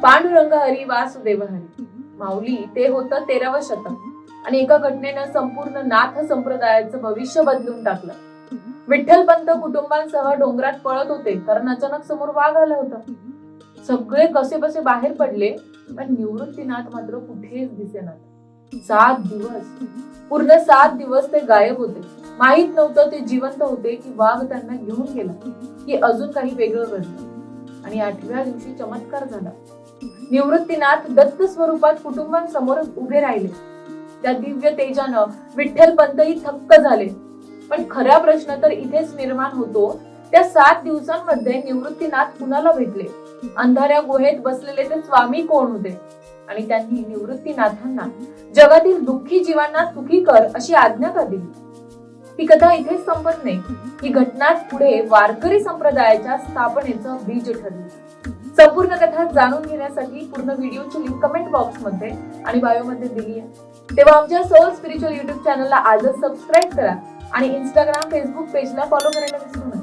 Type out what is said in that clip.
पांडुरंग हरी वासुदेव हरी. माऊली ते होतं 13वं शतक आणि एका घटनेनं संपूर्ण नाथ संप्रदायाचं भविष्य बदलून टाकलं. विठ्ठलपंत कुटुंबांसह डोंगरात पळत होते कारण अचानक समोर वाघ आला होता. सगळे कसेबसे बाहेर पडले पण निवृत्तीनाथ मात्र कुठेच दिसेनात. 7 दिवस, पूर्ण 7 दिवस ते गायब होते. माहित नव्हतं ते जिवंत होते की वाघ त्यांना घेऊन गेला की अजून काही वेगळं घडलं. आणि 8व्या दिवशी चमत्कार झाला. निवृत्तीनाथ दत्त स्वरूपात कुटुंबांसमोर उभे राहिले. त्या दिव्य तेजानं विठ्ठलपंतही थक्क झाले. पण खरा प्रश्न तर इथेच निर्माण होतो, त्या 7 दिवसांमध्ये निवृत्तीनाथ कुणाला भेटले? अंधाऱ्या गुहेत बसलेले ते स्वामी कोण होते? आणि त्यांनी निवृत्तीनाथांना जगातील दुःखी जीवांना सुखी कर अशी आज्ञा का दिली? ही कथा इथेच संपत नाही. ही घटनाच पुढे वारकरी संप्रदायाच्या स्थापनेचं बीज ठरली. संपूर्ण कथा जाणून घेण्यासाठी पूर्ण व्हिडिओची लिंक कमेंट बॉक्स मध्ये आणि बायो मध्ये दिली आहे. तेव्हा आमच्या सोल स्पिरिच्युअल युट्यूब चॅनलला आजच सबस्क्राईब करा आणि इंस्टाग्राम फेसबुक पेजला फॉलो करायला विसरू नका.